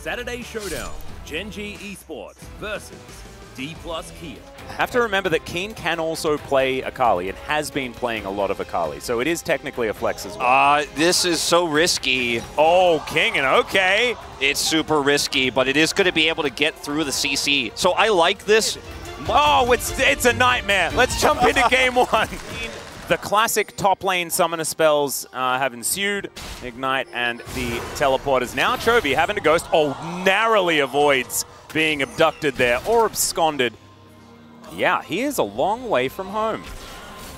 Saturday Showdown, Gen G Esports versus D+ Kia. Have to remember that Keen can also play Akali and has been playing a lot of Akali, so it is technically a flex as well. This is so risky. Oh, King, and okay. It's super risky, but it is going to be able to get through the CC. So I like this. Oh, it's a nightmare. Let's jump into game one. The classic top lane summoner spells have ensued. Ignite and the teleporters. Now Chovy having to ghost. Oh, narrowly avoids being abducted there or absconded. Yeah, he is a long way from home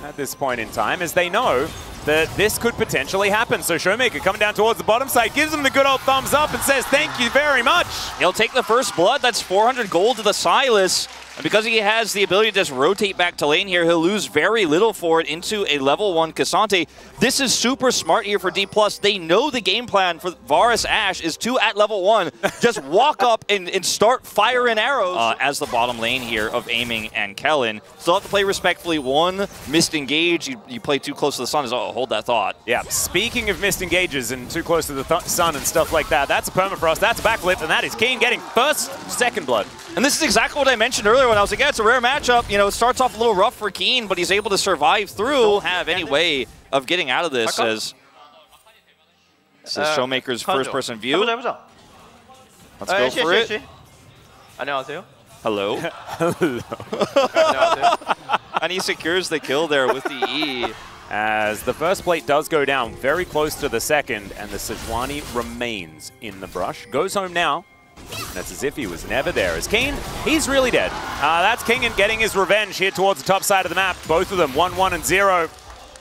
at this point in time, as they know that this could potentially happen. So Showmaker coming down towards the bottom side, gives him the good old thumbs up and says thank you very much. He'll take the first blood. That's 400 gold to the Silas. And because he has the ability to just rotate back to lane here, he'll lose very little for it into a level 1 Cassante. This is super smart here for D+. They know the game plan for Varus Ashe is to, at level 1, just walk up and start firing arrows as the bottom lane here of Aiming and Kellen. Still have to play respectfully. One missed engage. You play too close to the sun. Oh, hold that thought. Yeah, speaking of missed engages and too close to the sun and stuff like that, that's a permafrost, that's a backflip, and that is Keen getting second blood. And this is exactly what I mentioned earlier when I was like, yeah, it's a rare matchup. You know, it starts off a little rough for Keen, but he's able to survive through. Don't have any way of getting out of this as Showmaker's first-person view. Let's go for it. 안녕하세요. Hello. Hello. And he secures the kill there with the E. As the first plate does go down very close to the second, and the Sejuani remains in the brush. Goes home now. That's as if he was never there. As Keen, he's really dead. That's Kingen getting his revenge here towards the top side of the map. Both of them, 1-1 and 0.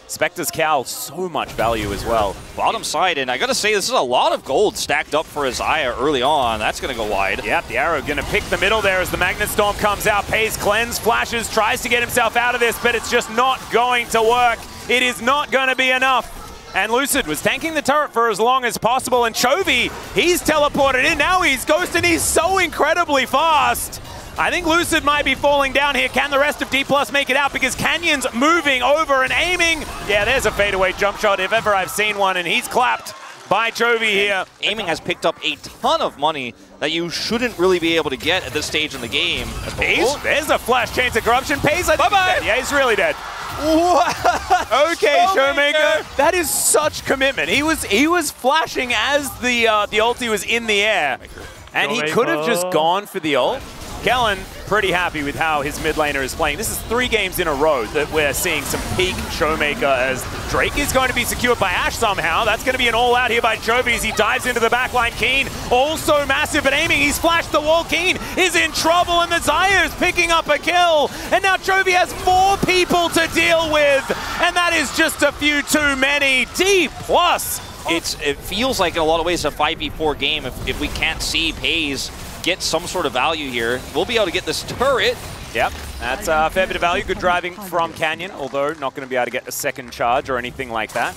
Spectre's Cowl, so much value as well. Bottom side, and I gotta say, this is a lot of gold stacked up for Isaiah early on. That's gonna go wide. Yep, the arrow gonna pick the middle there as the Magnet Storm comes out. Pays cleanse, flashes, tries to get himself out of this, but it's just not going to work. It is not gonna be enough. And Lucid was tanking the turret for as long as possible, and Chovy, he's teleported in. Now he's ghosted, he's so incredibly fast. I think Lucid might be falling down here. Can the rest of D+ make it out? Because Canyon's moving over and aiming. Yeah, there's a fadeaway jump shot if ever I've seen one, and he's clapped by Chovy here. Aiming has picked up a ton of money that you shouldn't really be able to get at this stage in the game. There's a flash chains of corruption. Pays, bye-bye. Yeah, he's really dead. Okay, Showmaker. That is such commitment. He was flashing as the ulti was in the air, and he could have just gone for the ult. Kellen, pretty happy with how his mid laner is playing. This is 3 games in a row that we're seeing some peak Showmaker, as Drake is going to be secured by Ashe somehow. That's going to be an all-out here by Chovy as he dives into the backline. Keen, also massive at aiming. He's flashed the wall. Keen is in trouble, and the Zaya is picking up a kill. And now Chovy has 4 people to deal with, and that is just a few too many. D+. It feels like in a lot of ways a 5v4 game if we can't see Pays get some sort of value here. We'll be able to get this turret. Yep, that's a fair bit of value. Good driving from Canyon, although not going to be able to get a second charge or anything like that.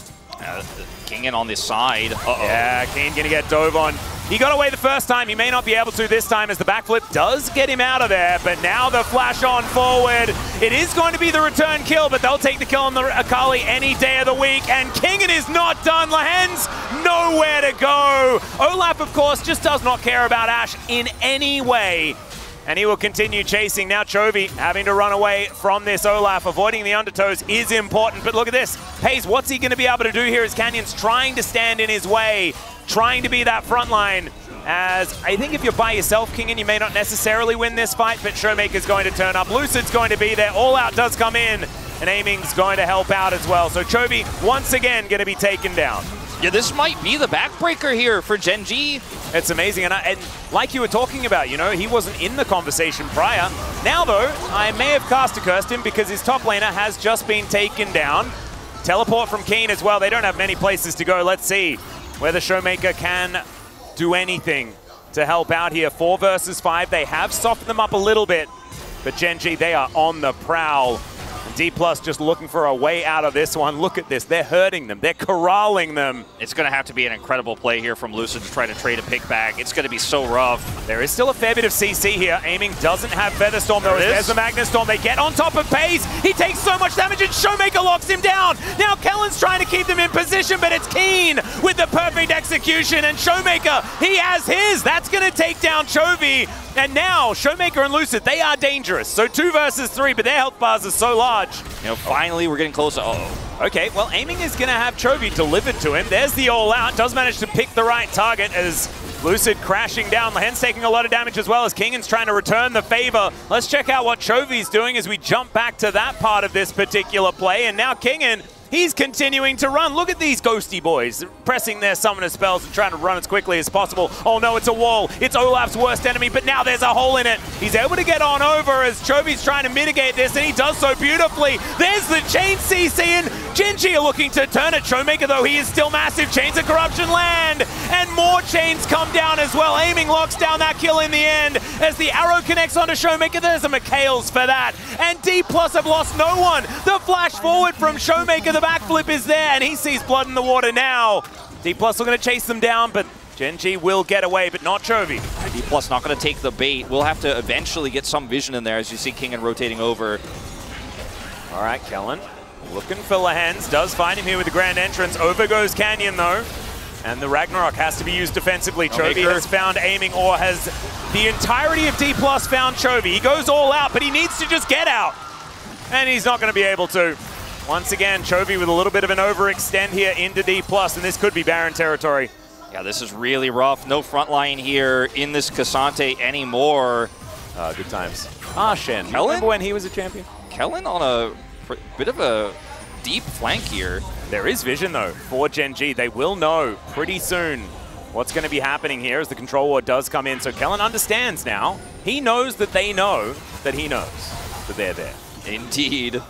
Kingen on this side. Yeah, Keen going to get dove on. He got away the first time. He may not be able to this time, as the backflip does get him out of there. But now the flash on forward. It is going to be the return kill, but they'll take the kill on the Akali any day of the week. And Kingen is not done. Lahen's nowhere to go. Olaf, of course, just does not care about Ashe in any way. And he will continue chasing. Now Chovy having to run away from this Olaf. Avoiding the undertows is important, but look at this. Pays, what's he going to be able to do here as Canyon's trying to stand in his way, trying to be that front line. As I think if you're by yourself, Kingen, you may not necessarily win this fight, but Showmaker's going to turn up. Lucid's going to be there. All Out does come in, and Aiming's going to help out as well. So Chovy, once again, going to be taken down. Yeah, this might be the backbreaker here for Gen G. It's amazing, and like you were talking about, you know, he wasn't in the conversation prior. Now, though, I may have cursed him because his top laner has just been taken down. Teleport from Keen as well. They don't have many places to go. Let's see whether Showmaker can do anything to help out here. 4 versus 5. They have softened them up a little bit, but Gen G, they are on the prowl. D+ just looking for a way out of this one. Look at this. They're hurting them. They're corralling them. It's going to have to be an incredible play here from Lucid to try to trade a pick back. It's going to be so rough. There is still a fair bit of CC here. Aiming doesn't have Featherstorm, though. There's the Magnustorm. They get on top of Pace. He takes so much damage, and Showmaker locks him down. Now Kellen's trying to keep them in position, but it's Keen with the perfect execution. And Showmaker, he has his. That's going to take down Chovy. And now, Showmaker and Lucid, they are dangerous. So 2 versus 3, but their health bars are so large. You know, finally we're getting closer. Uh-oh. Okay, well, Aiming is going to have Chovy delivered to him. There's the all-out. Does manage to pick the right target as Lucid crashing down. Lahen's taking a lot of damage as well as Kingan's trying to return the favor. Let's check out what Chovy's doing as we jump back to that part of this particular play. And now Kingan, he's continuing to run. Look at these ghosty boys pressing their summoner spells and trying to run as quickly as possible. Oh no, it's a wall. It's Olaf's worst enemy, but now there's a hole in it. He's able to get on over as Chovy's trying to mitigate this, and he does so beautifully. There's the chain CC, and Genji are looking to turn it. Showmaker, though, he is still massive. Chains of Corruption land, and more chains come down as well. Aiming locks down that kill in the end as the arrow connects onto Showmaker. There's a McHale's for that, and D+ have lost no one. The flash forward from Showmaker, the backflip is there, and he sees blood in the water now. D+ are going to chase them down, but Genji will get away, but not Chovy. D+ not going to take the bait. We'll have to eventually get some vision in there as you see Kingan rotating over. All right, Kellen looking for Lahen's. Does find him here with the grand entrance. Over goes Canyon, though. And the Ragnarok has to be used defensively. Chovy has found Aiming, or has the entirety of D+ found Chovy. He goes all out, but he needs to just get out. And he's not going to be able to. Once again, Chovy with a little bit of an overextend here into D+, and this could be Baron territory. Yeah, this is really rough. No front line here in this Cassante anymore. Good times. Shen. Kellen? Remember when he was a champion? Kellen on a bit of a deep flank here. There is vision, though, for Genji. They will know pretty soon what's going to be happening here as the control ward does come in. So Kellen understands now. He knows that they know that he knows that they're there. Indeed.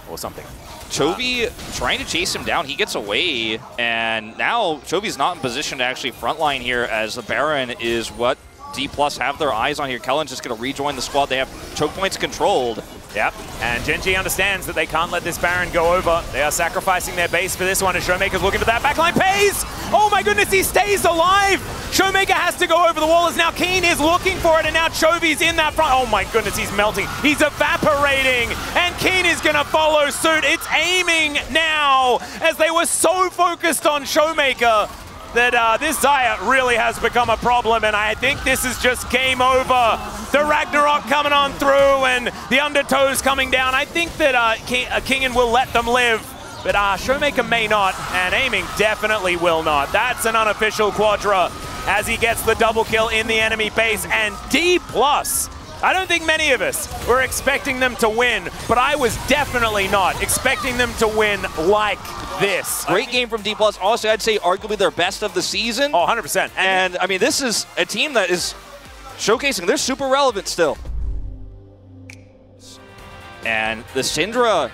Or something. Chovy trying to chase him down. He gets away, and now Chovy's not in position to actually frontline here as the Baron is what D+ have their eyes on here. Kellen's just going to rejoin the squad. They have choke points controlled. Yep, and Genji understands that they can't let this Baron go over. They are sacrificing their base for this one, as Showmaker's looking to that backline. Pays! Oh my goodness, he stays alive! Showmaker has to go over the wall as now Keen is looking for it, and now Chovy's in that front. Oh my goodness, he's melting. He's evaporating, and Keen is going to follow suit. It's Aiming now, as they were so focused on Showmaker that this Xayah really has become a problem, and I think this is just game over. The Ragnarok coming on through, and the Undertows coming down. I think that Kingan will let them live, but Showmaker may not, and Aiming definitely will not. That's an unofficial Quadra as he gets the double kill in the enemy base, and D+. I don't think many of us were expecting them to win, but I was definitely not expecting them to win like this. Great game from D+. Honestly, I'd say arguably their best of the season. Oh, 100%. And, I mean, this is a team that is showcasing they're super relevant still. And the Syndra,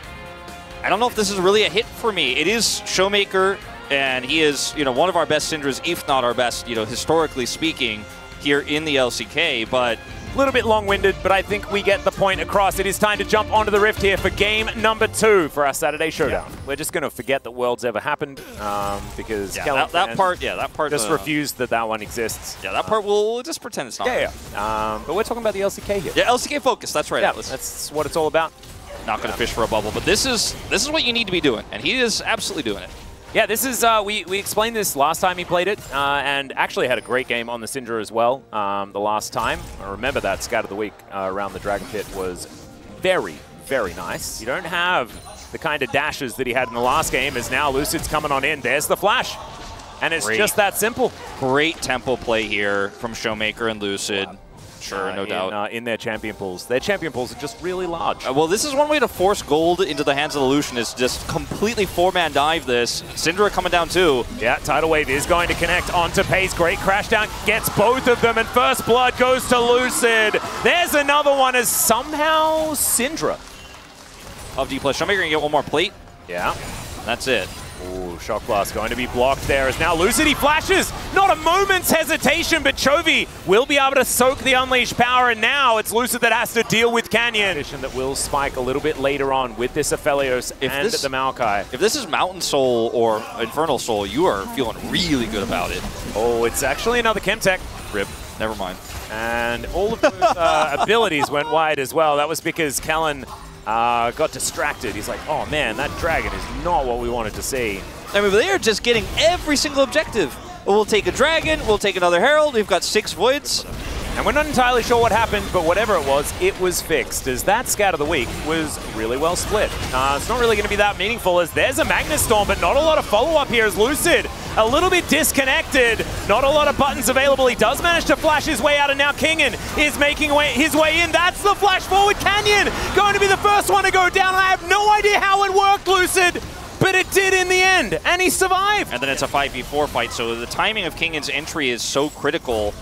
I don't know if this is really a hit for me. It is Showmaker, and he is, one of our best Syndras, if not our best, historically speaking, here in the LCK, but a little bit long-winded, but I think we get the point across. It is time to jump onto the Rift here for game number 2 for our Saturday Showdown. Yeah. We're just going to forget that Worlds ever happened because that part just refused that one exists. Yeah, that part we'll just pretend it's not. Yeah. But we're talking about the LCK here. Yeah, LCK focus. That's right. Yeah, that's what it's all about. Not going to fish for a bubble, but this is what you need to be doing, and he is absolutely doing it. Yeah, this is, we explained this last time he played it, and actually had a great game on the Syndra as well the last time. I remember that Scout of the Week around the Dragon Pit was very, very nice. You don't have the kind of dashes that he had in the last game, as now Lucid's coming on in. There's the flash, and it's just that simple. Great tempo play here from Showmaker and Lucid. Sure, no doubt. In their champion pools. Their champion pools are just really large. Well, this is one way to force gold into the hands of the Lucian, is just completely 4-man dive this. Syndra coming down too. Yeah, Tidal Wave is going to connect onto Pace. Great crash down, gets both of them, and first blood goes to Lucid. There's another one as somehow Syndra of D+. Showmaker gonna get one more plate. Yeah. That's it. Ooh, Shock Blast going to be blocked there as now Lucid, he flashes. Not a moment's hesitation, but Chovy will be able to soak the Unleashed power, and now it's Lucid that has to deal with Canyon. That will spike a little bit later on with this Aphelios and the Maokai. If this is Mountain Soul or Infernal Soul, you are feeling really good about it. Oh, it's actually another Chemtech. Rip. Never mind. And all of those abilities went wide as well. That was because Kellen got distracted. He's like, oh man, that dragon is not what we wanted to see. I mean, they are just getting every single objective. We'll take a dragon, we'll take another herald, we've got 6 voids. And we're not entirely sure what happened, but whatever it was fixed, as that scout of the week was really well split. It's not really going to be that meaningful, as there's a Magnus Storm, but not a lot of follow-up here as Lucid a little bit disconnected. Not a lot of buttons available. He does manage to flash his way out, and now Kingen is making his way in. That's the flash forward. Canyon going to be the first one to go down. I have no idea how it worked, Lucid, but it did in the end, and he survived. And then it's a 5v4 fight, so the timing of Kingen's entry is so critical.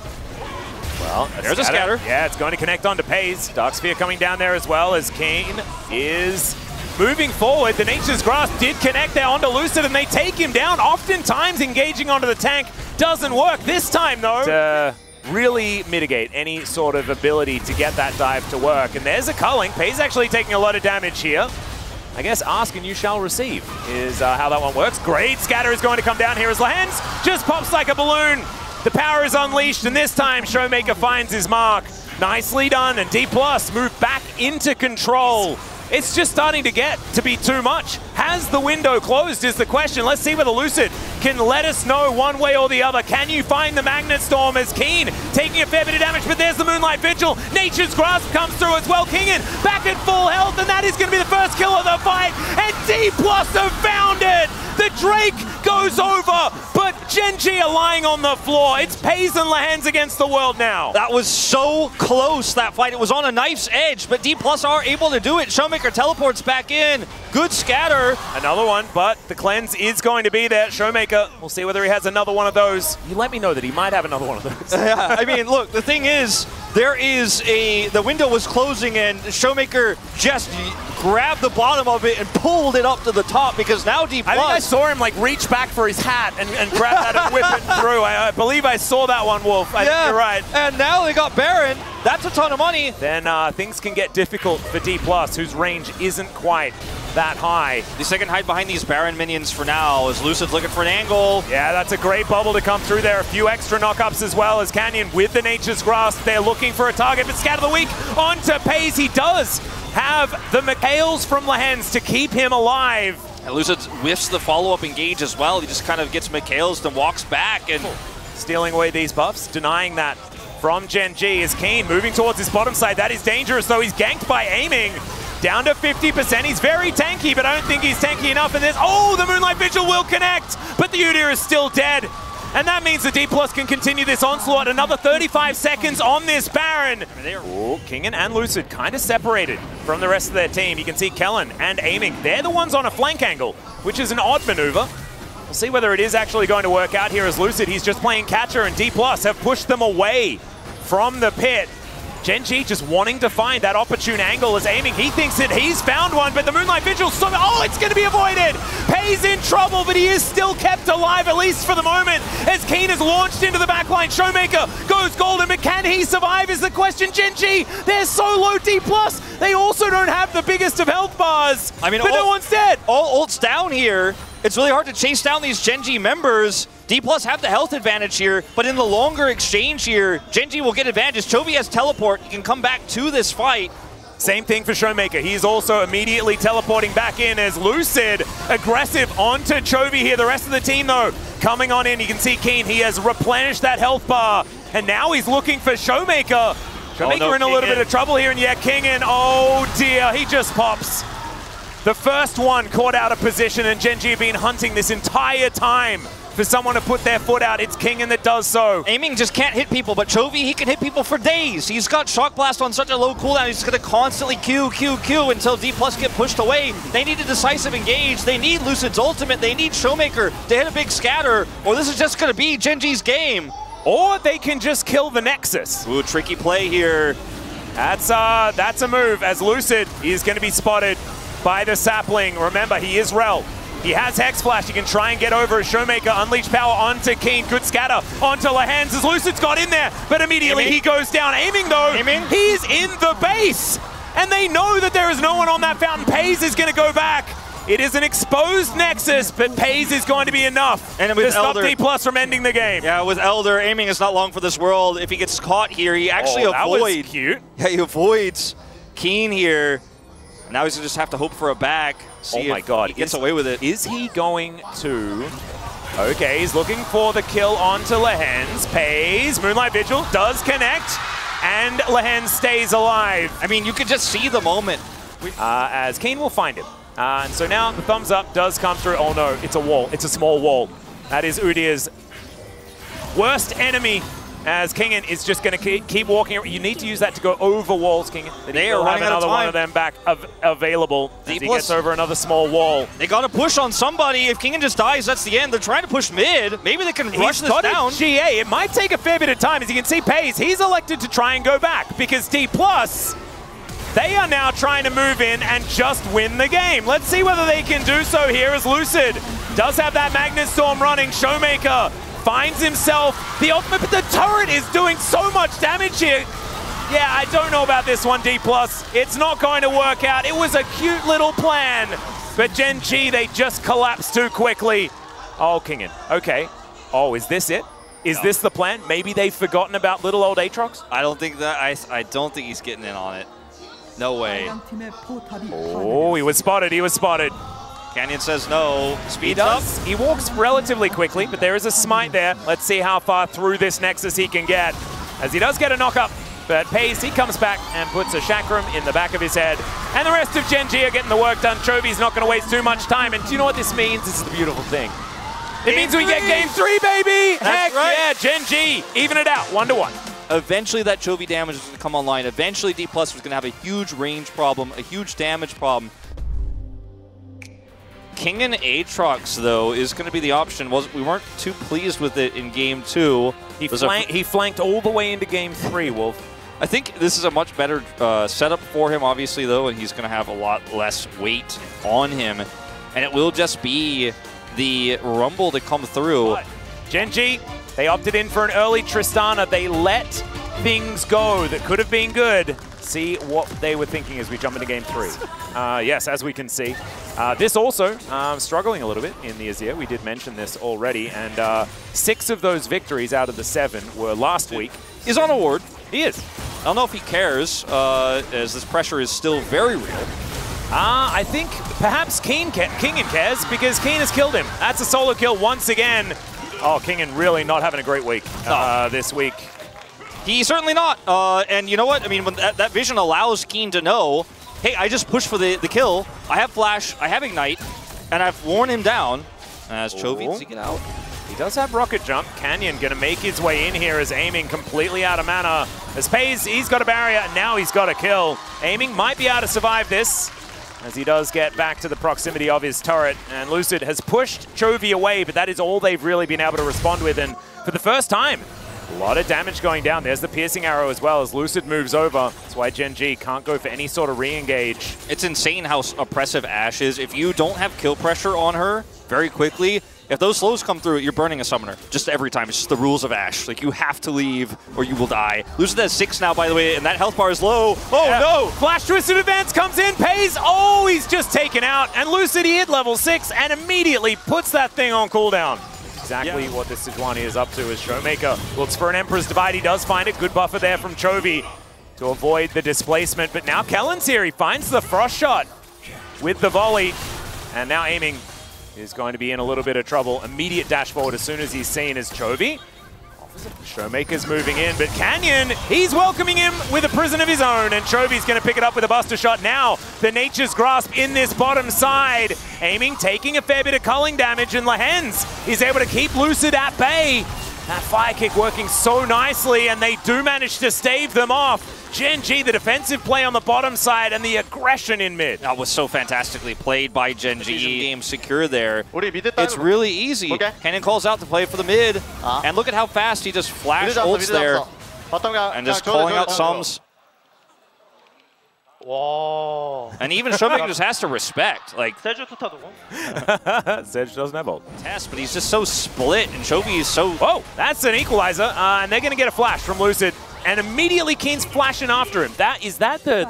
Well, there's a scatter. Yeah, it's going to connect onto Pays. Dark Sphere coming down there as well as Kane is moving forward. The Nature's Grasp did connect there onto Lucid, and they take him down. Oftentimes engaging onto the tank doesn't work. This time, though, to really mitigate any sort of ability to get that dive to work. And there's a culling. Pays actually taking a lot of damage here. I guess ask and you shall receive is how that one works. Great scatter is going to come down here as Lahens just pops like a balloon. The power is unleashed, and this time Showmaker finds his mark. Nicely done, and D+ moved back into control. It's just starting to get to be too much. Has the window closed is the question. Let's see whether Lucid can let us know one way or the other. Can you find the Magnet Storm as Keen taking a fair bit of damage, but there's the Moonlight Vigil. Nature's Grasp comes through as well. Kingen back at full health, and that is going to be the first kill of the fight, and D+ have found it. The Drake goes over, but Gen.G are lying on the floor. It's Pays and Lahens against the world now. That was so close, that fight. It was on a knife's edge, but D+ are able to do it. Showmaker teleports back in. Good scatter. Another one, but the cleanse is going to be there. Showmaker, we'll see whether he has another one of those. You let me know that he might have another one of those. Yeah, I mean, look, the thing is, the window was closing, and Showmaker just grabbed the bottom of it and pulled it up to the top, because now D+. I think I saw him like reach back for his hat and grab that and whip it through. I believe I saw that one, Wolf. I think you're right. And now they got Baron. That's a ton of money. Then things can get difficult for D+, whose range isn't quite that high. The second hide behind these Baron minions for now as Lucid's looking for an angle. Yeah, that's a great bubble to come through there. A few extra knockups as well as Canyon with the Nature's Grasp. They're looking for a target, but Scat of the Week onto Pays. He does have the Mikhails from Lahens to keep him alive. And Lucid whiffs the follow-up engage as well. He just kind of gets Mikhails and walks back, and stealing away these buffs, denying that from Gen.G is Keen moving towards his bottom side. That is dangerous, though. He's ganked by aiming. Down to 50%. He's very tanky, but I don't think he's tanky enough. And there's, oh, the Moonlight Vigil will connect, but the Udyr is still dead. And that means the D+ can continue this onslaught. Another 35 seconds on this Baron. Oh, Kingen and Lucid kind of separated from the rest of their team. You can see Kellen and aiming. They're the ones on a flank angle, which is an odd maneuver. We'll see whether it is actually going to work out here as Lucid. He's just playing catcher, and D+ have pushed them away from the pit. Gen.G just wanting to find that opportune angle as aiming. He thinks that he's found one, but the Moonlight Vigil, oh, it's going to be avoided. Pays in trouble, but he is still kept alive, at least for the moment, as Keen is launched into the backline. Showmaker goes golden, but can he survive is the question. Gen.G, they're so low. D+, they also don't have the biggest of health bars. I mean, but no one's dead. All ults down here. It's really hard to chase down these Gen.G members. D+ have the health advantage here, but in the longer exchange here, Gen.G will get advantage. Chovy has teleport. He can come back to this fight. Same thing for Showmaker. He's also immediately teleporting back in as Lucid aggressive onto Chovy here. The rest of the team, though, coming on in. You can see Keen. He has replenished that health bar, and now he's looking for Showmaker. Showmaker in a little bit of trouble here, and yeah, Kingen, oh dear, he just pops. The first one caught out of position, and Gen.G have been hunting this entire time for someone to put their foot out. It's Kingen that does so. Aiming just can't hit people, but Chovy, he can hit people for days. He's got Shock Blast on such a low cooldown, he's going to constantly Q until D+ get pushed away. They need a decisive engage. They need Lucid's ultimate. They need Showmaker to hit a big scatter, or this is just going to be Gen.G's game. Or they can just kill the Nexus. Ooh, tricky play here. That's a move, as Lucid is going to be spotted by the sapling. Remember, he is Rel. He has Hex Flash. He can try and get over a Showmaker. Unleash power onto Keen. Good scatter onto Lahens as Lucid's got in there. But immediately he goes down. Aiming though, he's in the base. And they know that there is no one on that fountain. POG is going to go back. It is an exposed Nexus, but POG is going to be enough to stop D+ from ending the game. Yeah, with Elder, aiming is not long for this world. If he gets caught here, he actually avoids. That was cute. Yeah, he avoids Keen here. Now he's going to just have to hope for a back. See oh my God. He gets away with it. Is he going to... Okay, he's looking for the kill onto Lahens. Pays. Moonlight Vigil does connect. And Lahens stays alive. I mean, you could just see the moment. As Keen will find him. And so now the thumbs up does come through. Oh no, it's a wall. It's a small wall. That is Udir's worst enemy. As Kingen is just going to keep walking. You need to use that to go over walls, Kingen. They are running out of time. Another one of them back available as he gets over another small wall. They got to push on somebody. If Kingen just dies, that's the end. They're trying to push mid. Maybe they can rush this down. GA. It might take a fair bit of time. As you can see, POG, he's elected to try and go back because D+, they are now trying to move in and just win the game. Let's see whether they can do so here as Lucid does have that Magnet Storm running. Showmaker finds himself the ultimate, but the turret is doing so much damage here. Yeah, I don't know about this one, D+. It's not going to work out. It was a cute little plan, but Gen G, they just collapsed too quickly. Oh, Kingen. Okay. Oh, is this it? Is this the plan? Maybe they've forgotten about little old Aatrox? I don't think that. I don't think he's getting in on it. No way. Oh, he was spotted. He was spotted. Canyon says no. Speeds up. He walks relatively quickly, but there is a smite there. Let's see how far through this Nexus he can get. As he does get a knock-up, but POG, he comes back and puts a chakram in the back of his head. And the rest of Gen G are getting the work done. Chovy's not going to waste too much time. And do you know what this means? This is the beautiful thing. It means we get game 3, baby! Heck yeah, Gen G, even it out, 1-1. Eventually that Chovy damage is going to come online. Eventually D+ was going to have a huge range problem, a huge damage problem. Kingen Aatrox, though, is going to be the option. We weren't too pleased with it in Game 2. He flanked all the way into Game 3, Wolf. I think this is a much better setup for him, obviously, though, and he's going to have a lot less weight on him. And it will just be the Rumble to come through. But Gen G, they opted in for an early Tristana. They let things go that could have been good. See what they were thinking as we jump into Game 3. Yes, as we can see. This also struggling a little bit in the Azir. We did mention this already. And 6 of those victories out of the 7 were last week. He's on a ward. He is. I don't know if he cares, as this pressure is still very real. I think perhaps Kingen cares because Keen has killed him. That's a solo kill once again. Oh, Kingen really not having a great week this week. He's certainly not. And you know what? I mean, when that vision allows Keen to know, hey, I just pushed for the kill. I have Flash, I have Ignite, and I've worn him down. As Chovy to get out. He does have Rocket Jump. Canyon going to make his way in here as Aiming completely out of mana. As POG, he's got a barrier, and now he's got a kill. Aiming might be able to survive this, as he does get back to the proximity of his turret. And Lucid has pushed Chovy away, but that is all they've really been able to respond with. And for the first time, a lot of damage going down. There's the piercing arrow as well as Lucid moves over. That's why Gen G can't go for any sort of re-engage. It's insane how oppressive Ashe is. If you don't have kill pressure on her very quickly, if those slows come through, you're burning a summoner. Just every time. It's just the rules of Ashe. Like, you have to leave or you will die. Lucid has 6 now, by the way, and that health bar is low. Oh, no! Flash Twisted Advance comes in. POG, oh, he's just taken out. And Lucid, he hit level 6 and immediately puts that thing on cooldown. Exactly what this Sejuani is up to as Showmaker looks for an Emperor's Divide. He does find it. Good buffer there from Chovy to avoid the displacement. But now Kellen's here. He finds the Frost Shot with the volley. And now Aiming is going to be in a little bit of trouble. Immediate dash forward as soon as he's seen as Chovy. Showmaker's moving in, but Canyon, he's welcoming him with a prison of his own, and Chovy's going to pick it up with a Buster Shot. Now, the Nature's Grasp in this bottom side. Aiming, taking a fair bit of culling damage, and Lahens is able to keep Lucid at bay. That fire kick working so nicely, and they do manage to stave them off. Gen G, the defensive play on the bottom side, and the aggression in mid. That was so fantastically played by Gen G. Game secure there. It's really easy. Canyon calls out to play for the mid, and look at how fast he just flash ults there, and just calling out sums. 와. And even Showmaker just has to respect. Like, 세주 투타도. Sedge doesn't have ult. Test, but he's just so split, and Chovy is so... Oh, that's an equalizer, and they're going to get a flash from Lucid. And immediately Keen's flashing after him. Is that the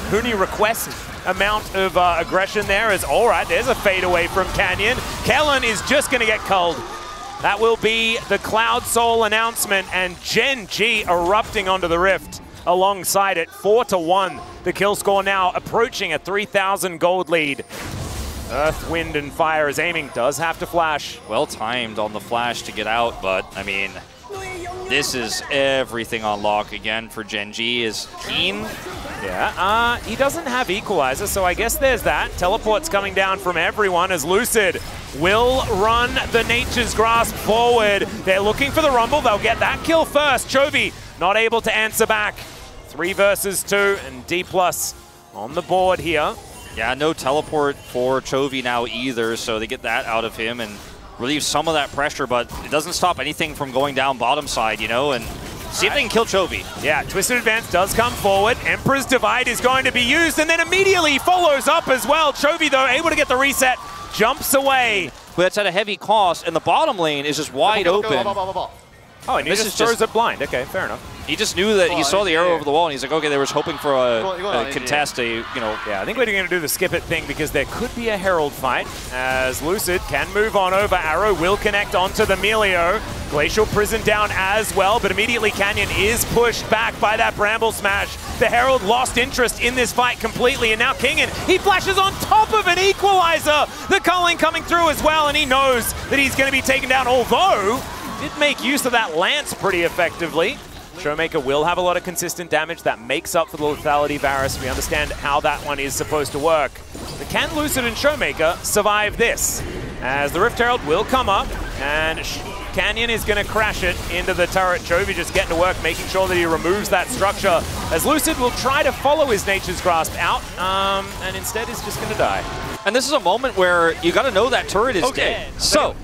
Huni request amount of aggression there? Is all right, there's a fade away from Canyon. Kellen is just going to get culled. That will be the Cloud Soul announcement, and Gen G erupting onto the Rift alongside it. 4-1. The kill score now approaching a 3,000 gold lead. Earth, Wind, and Fire is aiming. Does have to flash. Well timed on the flash to get out, but I mean, this is everything on lock again for Gen G. Is Keen? Yeah, he doesn't have equalizer, so I guess there's that. Teleport's coming down from everyone as Lucid will run the Nature's Grasp forward. They're looking for the Rumble. They'll get that kill first. Chovy not able to answer back. 3 versus 2, and D+ on the board here. Yeah, no teleport for Chovy now either, so they get that out of him and relieve some of that pressure, but it doesn't stop anything from going down bottom side, you know, and see if they can kill Chovy. Yeah, Twisted Advance does come forward. Emperor's Divide is going to be used, and then immediately follows up as well. Chovy, though, able to get the reset, jumps away. But it's at a heavy cost, and the bottom lane is just wide open. Oh, and he just throws it blind. Okay, fair enough. He just knew that he saw the arrow over the wall, and he's like, okay, they were hoping for a contest, you know. Yeah, I think we're going to do the skip it thing because there could be a Herald fight as Lucid can move on over. Arrow will connect onto the Melio. Glacial Prison down as well, but immediately Canyon is pushed back by that Bramble Smash. The Herald lost interest in this fight completely, and now Kingen, he flashes on top of an equalizer. The culling coming through as well, and he knows that he's going to be taken down, although did make use of that Lance pretty effectively. Showmaker will have a lot of consistent damage that makes up for the lethality Varus. We understand how that one is supposed to work. But can Lucid and Showmaker survive this? As the Rift Herald will come up, and Canyon is going to crash it into the turret. Chovy just getting to work, making sure that he removes that structure. As Lucid will try to follow his Nature's Grasp out, and instead is just going to die. And this is a moment where you got to know that turret is dead. So,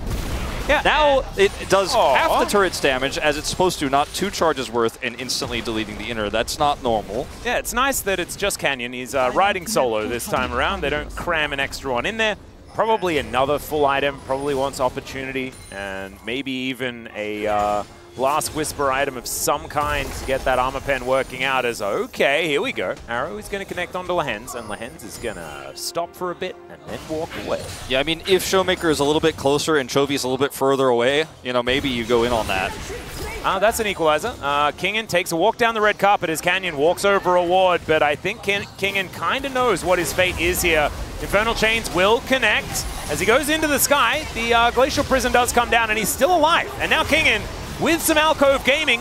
yeah, now it does half the turret's damage as it's supposed to, not 2 charges worth, and instantly deleting the inner. That's not normal. Yeah, it's nice that it's just Canyon. He's riding solo this time around. They don't cram an extra one in there. Probably another full item, probably wants opportunity, and maybe even a Last Whisper item of some kind to get that armor pen working out. As okay, here we go. Arrow is going to connect onto Lehens, and Lehens is going to stop for a bit and then walk away. Yeah, I mean, if Showmaker is a little bit closer and Chovy is a little bit further away, you know, maybe you go in on that. That's an equalizer. Kingen takes a walk down the red carpet as Canyon walks over a ward, but I think Kingen kind of knows what his fate is here. Infernal Chains will connect. As he goes into the sky, the Glacial Prison does come down, and he's still alive. And now Kingen, with some Alcove Gaming,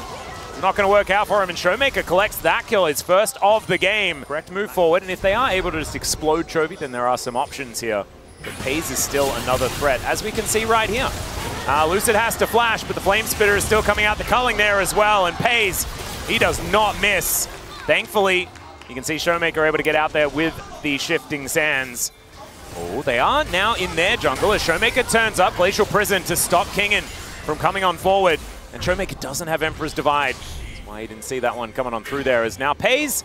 not going to work out for him, and Showmaker collects that kill, his first of the game. Correct move forward, and if they are able to just explode Chovy, then there are some options here. But Pays is still another threat, as we can see right here. Lucid has to flash, but the Flame Spitter is still coming out, the culling there as well, and Pays, he does not miss. Thankfully, you can see Showmaker able to get out there with the Shifting Sands. Oh, they are now in their jungle as Showmaker turns up. Glacial Prison to stop Kingen from coming on forward. And Showmaker doesn't have Emperor's Divide. That's why you didn't see that one coming on through there. As now Pays,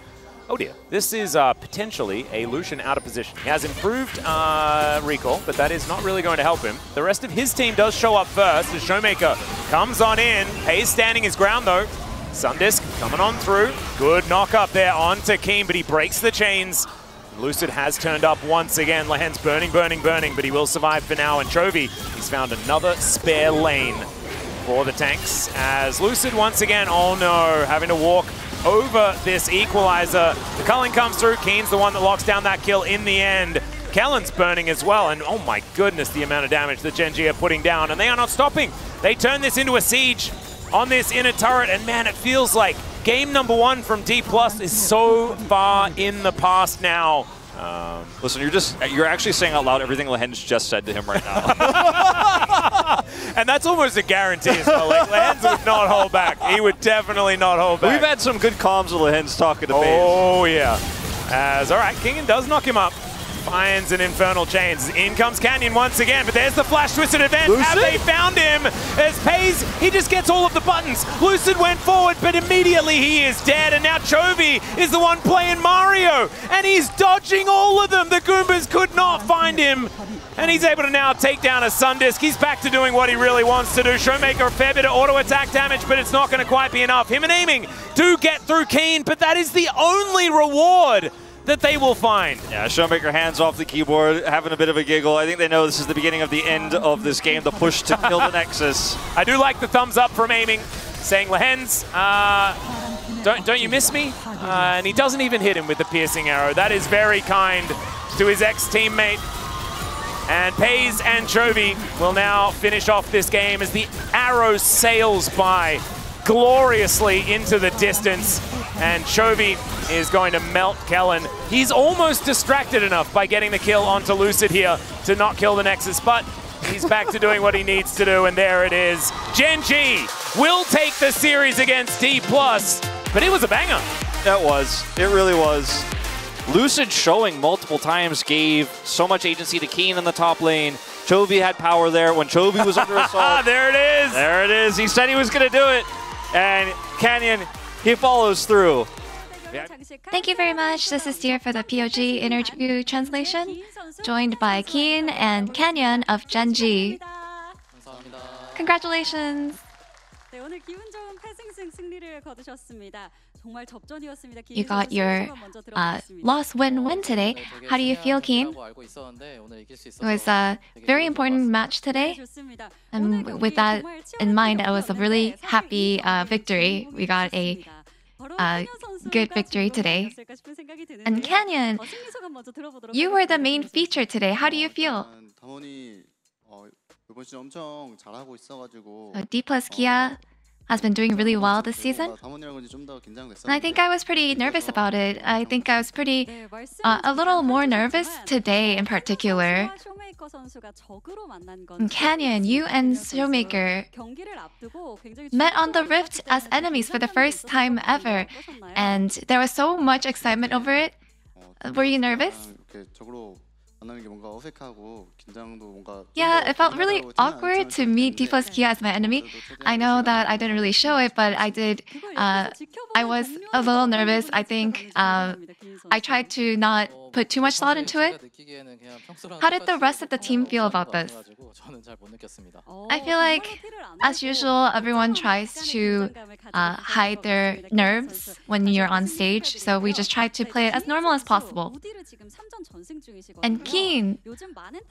oh dear, this is potentially a Lucian out of position. He has improved recall, but that is not really going to help him. The rest of his team does show up first as Showmaker comes on in. Pays standing his ground though. Sundisk coming on through. Good knock up there onto Keen, but he breaks the chains. Lucid has turned up once again. Lehen's burning, but he will survive for now. And Chovy, he's found another spare lane for the tanks. As Lucid once again, oh no, having to walk over this equalizer. The culling comes through. Keen's the one that locks down that kill in the end. Kellen's burning as well. And oh my goodness, the amount of damage that Gen G are putting down. And they are not stopping. They turn this into a siege on this inner turret. And man, it feels like game number 1 from D+ is so far in the past now. Listen, you're actually saying out loud everything Lehen's just said to him right now. And that's almost a guarantee as well. Like, Lehen's would not hold back. He would definitely not hold back. We've had some good comms with Lehen's talking to Pays. Oh, yeah. As, all right, Kingen does knock him up. finds an Infernal Chains. In comes Canyon once again, but there's the Flash Twisted event. Lucid? Have they found him? As Pays, he just gets all of the buttons. Lucid went forward, but immediately he is dead, and now Chovy is the one playing Mario, and he's dodging all of them. The Goombas could not find him, and he's able to now take down a Sundisk. He's back to doing what he really wants to do. Showmaker a fair bit of auto attack damage, but it's not going to quite be enough. Him and aiming do get through Keen, but that is the only reward that they will find. Yeah, Showmaker hands off the keyboard, having a bit of a giggle. I think they know this is the beginning of the end of this game, the push to kill the Nexus. I do like the thumbs up from aiming, saying, Lehens, don't you miss me? And he doesn't even hit him with the piercing arrow. That is very kind to his ex-teammate. And Pays and Chovy will now finish off this game as the arrow sails by gloriously into the distance. And Chovy is going to melt Kellen. He's almost distracted enough by getting the kill onto Lucid here to not kill the Nexus, but he's back to doing what he needs to do, and there it is. Gen G will take the series against D+, but it was a banger. That was. It really was. Lucid showing multiple times gave so much agency to Keen in the top lane. Chovy had power there when Chovy was under assault. There it is. There it is. He said he was going to do it. And Canyon, he follows through. Thank you very much. This is Dear for the POG Interview translation, joined by Keen and Canyon of Gen G. Congratulations. You got your loss win today. How do you feel, Keen? It was a very important match today. And with that in mind, it was a really happy victory. We got a good victory today. And Canyon, you were the main feature today. How do you feel? D+ Kia has been doing really well this season. And I think I was pretty nervous about it. I think I was pretty, a little more nervous today in particular. Canyon, you and Showmaker met on the Rift as enemies for the first time ever. And there was so much excitement over it. Were you nervous? Yeah, it felt really awkward to meet D+ Kia as my enemy. I know that I didn't really show it, but I did. I was a little nervous. I think I tried to not put too much thought into it. How did the rest of the team feel about this? I feel like, as usual, everyone tries to hide their nerves when you're on stage, so we just try to play it as normal as possible. And Keen,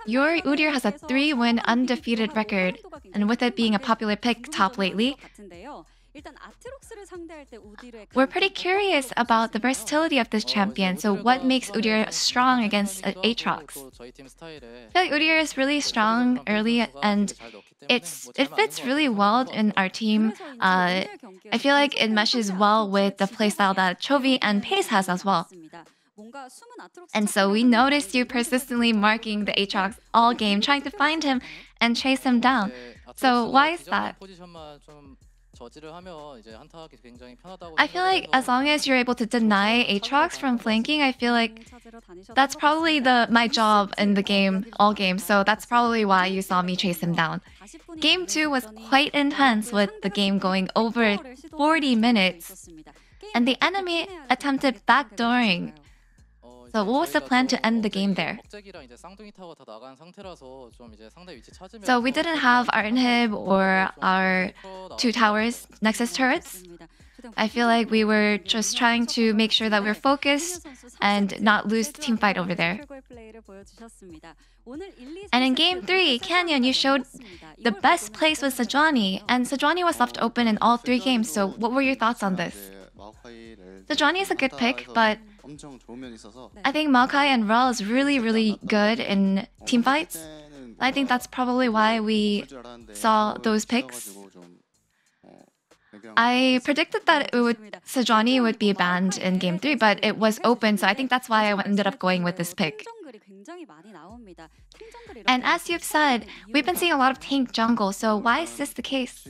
your Udyr has a 3-win undefeated record, and with it being a popular pick top lately, we're pretty curious about the versatility of this champion. So what makes Udyr strong against Aatrox? I feel like Udyr is really strong early, and it fits really well in our team. I feel like it meshes well with the playstyle that Chovy and Pays has as well. And so we noticed you persistently marking the Aatrox all game, trying to find him and chase him down. So why is that? I feel like as long as you're able to deny Aatrox from flanking, I feel like that's probably my job in the game, all game. So that's probably why you saw me chase him down. Game 2 was quite intense with the game going over 40 minutes. And the enemy attempted backdooring. So what was the plan to end the game there? So we didn't have our inhib or our 2 towers Nexus turrets. I feel like we were just trying to make sure that we're focused and not lose the team fight over there. And in Game 3, Canyon, you showed the best place was Sejuani, and Sejuani was left open in all 3 games. So what were your thoughts on this? Sejuani is a good pick, but I think Maokai and Rel is really, really good in team fights. I think that's probably why we saw those picks. I predicted that Sejuani would be banned in Game 3, but it was open, so I think that's why I ended up going with this pick. And as you've said, we've been seeing a lot of tank jungle, so why is this the case?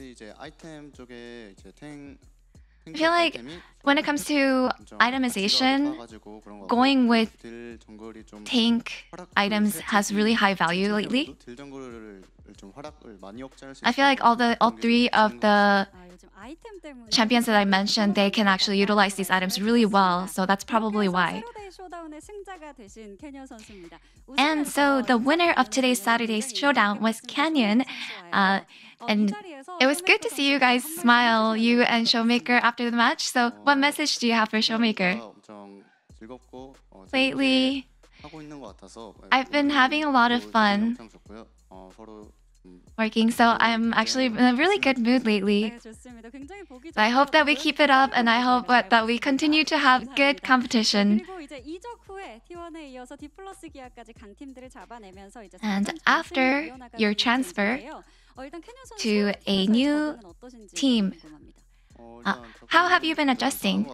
I feel like when it comes to itemization, going with tank items has really high value lately. I feel like all three of the champions that I mentioned, they can actually utilize these items really well, so that's probably why. And so the winner of today's Saturday's showdown was Canyon, and it was good to see you guys smile, you and Showmaker, after the match. So what message do you have for Showmaker? Lately, I've been having a lot of fun working, so I'm actually in a really good mood lately. So I hope that we keep it up, and I hope that we continue to have good competition. And after your transfer to a new team, how have you been adjusting?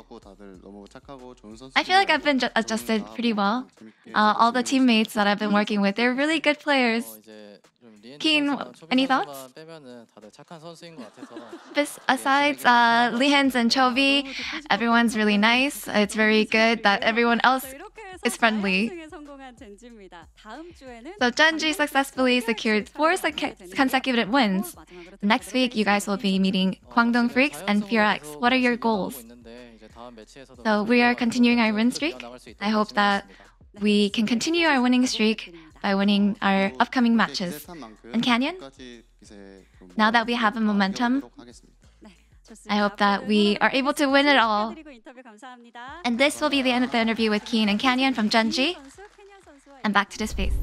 I feel like I've been adjusted pretty well. All the teammates that I've been working with, they're really good players. Keen, any thoughts? Besides Lihens and Chovy, everyone's really nice. It's very good that everyone else is friendly. So Genji successfully secured 4 consecutive wins. Next week, you guys will be meeting Kwangdong Freaks and FearX. What are your goals? So we are continuing our win streak. I hope that we can continue our winning streak by winning our upcoming matches. And Canyon, now that we have a momentum, I hope that we are able to win it all. And this will be the end of the interview with Keen and Canyon from Genji. And back to the space.